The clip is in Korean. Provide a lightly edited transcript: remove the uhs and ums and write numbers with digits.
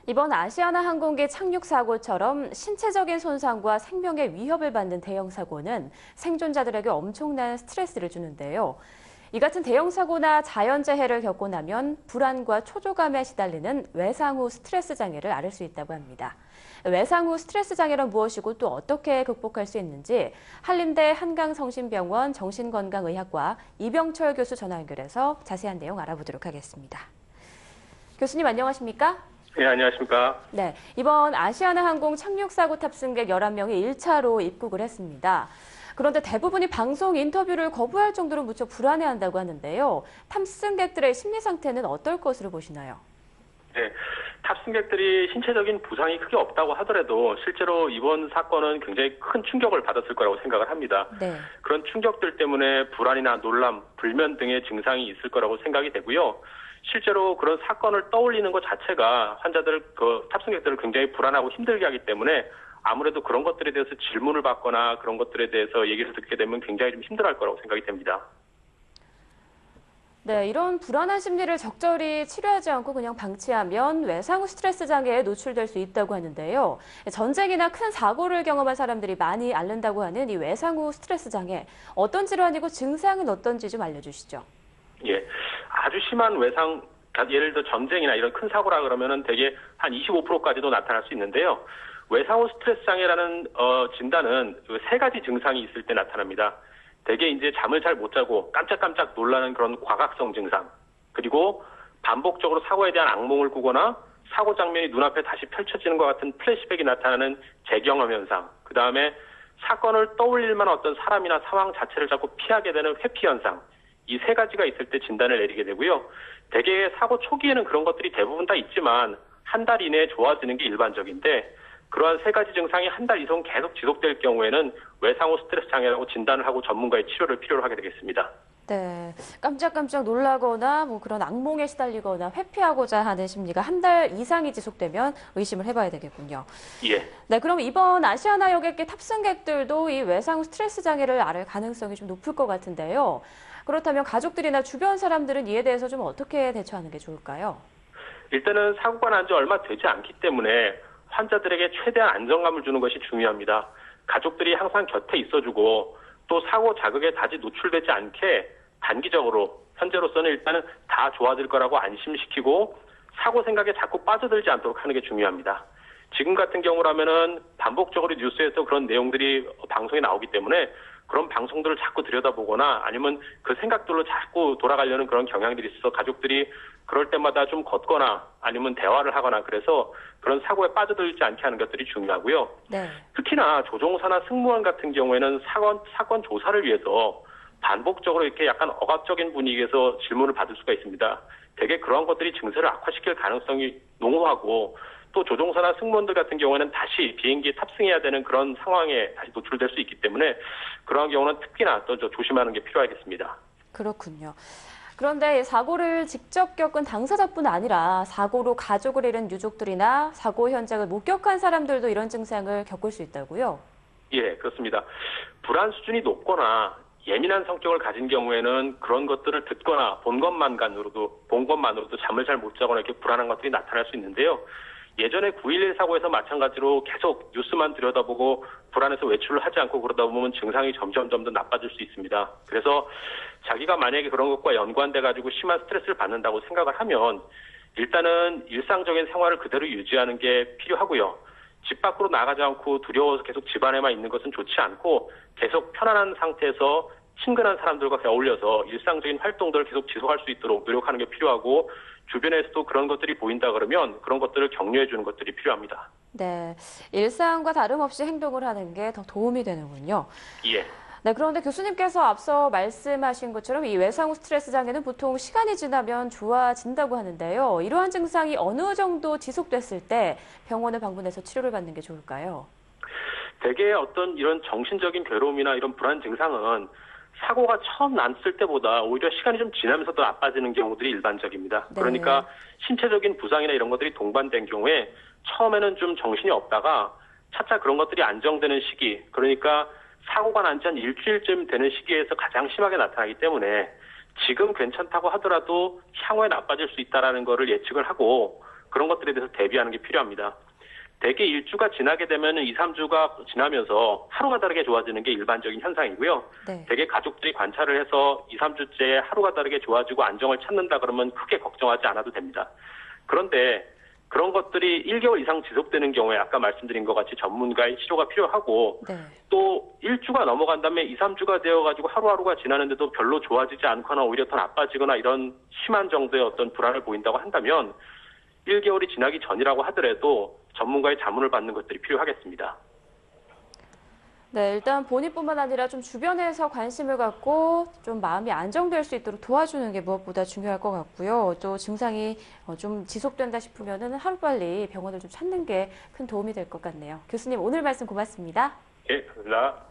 이번 아시아나 항공기 착륙 사고처럼 신체적인 손상과 생명의 위협을 받는 대형 사고는 생존자들에게 엄청난 스트레스를 주는데요. 이 같은 대형 사고나 자연재해를 겪고 나면 불안과 초조감에 시달리는 외상 후 스트레스 장애를 앓을 수 있다고 합니다. 외상 후 스트레스 장애란 무엇이고 또 어떻게 극복할 수 있는지 한림대 한강성심병원 정신건강의학과 이병철 교수 전화 연결해서 자세한 내용 알아보도록 하겠습니다. 교수님 안녕하십니까? 네, 안녕하십니까? 네, 이번 아시아나 항공 착륙 사고 탑승객 11명이 1차로 입국을 했습니다. 그런데 대부분이 방송 인터뷰를 거부할 정도로 무척 불안해한다고 하는데요. 탑승객들의 심리 상태는 어떨 것으로 보시나요? 네, 탑승객들이 신체적인 부상이 크게 없다고 하더라도 실제로 이번 사건은 굉장히 큰 충격을 받았을 거라고 생각을 합니다. 네. 그런 충격들 때문에 불안이나 놀람, 불면 등의 증상이 있을 거라고 생각이 되고요. 실제로 그런 사건을 떠올리는 것 자체가 탑승객들을 굉장히 불안하고 힘들게 하기 때문에 아무래도 그런 것들에 대해서 질문을 받거나 그런 것들에 대해서 얘기를 듣게 되면 굉장히 좀 힘들어할 거라고 생각이 됩니다. 네, 이런 불안한 심리를 적절히 치료하지 않고 그냥 방치하면 외상 후 스트레스 장애에 노출될 수 있다고 하는데요. 전쟁이나 큰 사고를 경험한 사람들이 많이 앓는다고 하는 이 외상 후 스트레스 장애, 어떤 질환이고 증상은 어떤지 좀 알려주시죠. 예, 아주 심한 외상, 예를 들어 전쟁이나 이런 큰 사고라 그러면은 대개 한 25%까지도 나타날 수 있는데요. 외상 후 스트레스 장애라는 진단은 세 가지 증상이 있을 때 나타납니다. 대개 이제 잠을 잘 못 자고 깜짝깜짝 놀라는 그런 과각성 증상, 그리고 반복적으로 사고에 대한 악몽을 꾸거나 사고 장면이 눈앞에 다시 펼쳐지는 것 같은 플래시백이 나타나는 재경험 현상, 그 다음에 사건을 떠올릴 만한 어떤 사람이나 상황 자체를 자꾸 피하게 되는 회피 현상, 이 세 가지가 있을 때 진단을 내리게 되고요. 대개 사고 초기에는 그런 것들이 대부분 다 있지만 한 달 이내에 좋아지는 게 일반적인데, 그러한 세 가지 증상이 한 달 이상 계속 지속될 경우에는 외상 후 스트레스 장애라고 진단을 하고 전문가의 치료를 필요로 하게 되겠습니다. 네, 깜짝깜짝 놀라거나 그런 악몽에 시달리거나 회피하고자 하는 심리가 한 달 이상이 지속되면 의심을 해봐야 되겠군요. 예. 네, 그럼 이번 아시아나 여객기 탑승객들도 이 외상 후 스트레스 장애를 앓을 가능성이 좀 높을 것 같은데요. 그렇다면 가족들이나 주변 사람들은 이에 대해서 좀 어떻게 대처하는 게 좋을까요? 일단은 사고가 난 지 얼마 되지 않기 때문에 환자들에게 최대한 안정감을 주는 것이 중요합니다. 가족들이 항상 곁에 있어주고 또 사고 자극에 다시 노출되지 않게 단기적으로 현재로서는 일단은 다 좋아질 거라고 안심시키고 사고 생각에 자꾸 빠져들지 않도록 하는 게 중요합니다. 지금 같은 경우라면은 반복적으로 뉴스에서 그런 내용들이 방송에 나오기 때문에 그런 방송들을 자꾸 들여다보거나 아니면 그 생각들로 자꾸 돌아가려는 그런 경향들이 있어서 가족들이 그럴 때마다 좀 걷거나 아니면 대화를 하거나 그래서 그런 사고에 빠져들지 않게 하는 것들이 중요하고요. 네. 특히나 조종사나 승무원 같은 경우에는 사건 조사를 위해서 반복적으로 이렇게 약간 억압적인 분위기에서 질문을 받을 수가 있습니다. 대개 그런 것들이 증세를 악화시킬 가능성이 농후하고 또 조종사나 승무원들 같은 경우에는 다시 비행기에 탑승해야 되는 그런 상황에 다시 노출될 수 있기 때문에 그러한 경우는 특히나 또 조심하는 게 필요하겠습니다. 그렇군요. 그런데 사고를 직접 겪은 당사자뿐 아니라 사고로 가족을 잃은 유족들이나 사고 현장을 목격한 사람들도 이런 증상을 겪을 수 있다고요? 예, 그렇습니다. 불안 수준이 높거나 예민한 성격을 가진 경우에는 그런 것들을 듣거나 본 것만으로도 잠을 잘 못 자거나 이렇게 불안한 것들이 나타날 수 있는데요. 예전에 9.11 사고에서 마찬가지로 계속 뉴스만 들여다보고 불안해서 외출을 하지 않고 그러다 보면 증상이 점점 더 나빠질 수 있습니다. 그래서 자기가 만약에 그런 것과 연관돼가지고 심한 스트레스를 받는다고 생각을 하면 일단은 일상적인 생활을 그대로 유지하는 게 필요하고요. 집 밖으로 나가지 않고 두려워서 계속 집 안에만 있는 것은 좋지 않고 계속 편안한 상태에서 친근한 사람들과 어울려서 일상적인 활동들을 계속 지속할 수 있도록 노력하는 게 필요하고 주변에서도 그런 것들이 보인다 그러면 그런 것들을 격려해 주는 것들이 필요합니다. 네, 일상과 다름없이 행동을 하는 게 더 도움이 되는군요. 예. 네, 그런데 교수님께서 앞서 말씀하신 것처럼 이 외상 후 스트레스 장애는 보통 시간이 지나면 좋아진다고 하는데요. 이러한 증상이 어느 정도 지속됐을 때 병원을 방문해서 치료를 받는 게 좋을까요? 대개 어떤 이런 정신적인 괴로움이나 이런 불안 증상은 사고가 처음 났을 때보다 오히려 시간이 좀 지나면서 더 나빠지는 경우들이 일반적입니다. 네. 그러니까 신체적인 부상이나 이런 것들이 동반된 경우에 처음에는 좀 정신이 없다가 차차 그런 것들이 안정되는 시기, 그러니까 사고가 난 지 한 일주일쯤 되는 시기에서 가장 심하게 나타나기 때문에 지금 괜찮다고 하더라도 향후에 나빠질 수 있다는 거를 예측을 하고 그런 것들에 대해서 대비하는 게 필요합니다. 대개 일주가 지나게 되면 2, 3주가 지나면서 하루가 다르게 좋아지는 게 일반적인 현상이고요. 네. 대개 가족들이 관찰을 해서 2, 3주째 하루가 다르게 좋아지고 안정을 찾는다 그러면 크게 걱정하지 않아도 됩니다. 그런데 그런 것들이 1개월 이상 지속되는 경우에 아까 말씀드린 것 같이 전문가의 치료가 필요하고 네. 또 1주가 넘어간 다음에 2, 3주가 되어가지고 하루하루가 지나는데도 별로 좋아지지 않거나 오히려 더 나빠지거나 이런 심한 정도의 어떤 불안을 보인다고 한다면 1개월이 지나기 전이라고 하더라도 전문가의 자문을 받는 것들이 필요하겠습니다. 네, 일단 본인뿐만 아니라 좀 주변에서 관심을 갖고 좀 마음이 안정될 수 있도록 도와주는 게 무엇보다 중요할 것 같고요. 또 증상이 좀 지속된다 싶으면은 하루빨리 병원을 좀 찾는 게 큰 도움이 될 것 같네요. 교수님, 오늘 말씀 고맙습니다. 예, 감사합니다.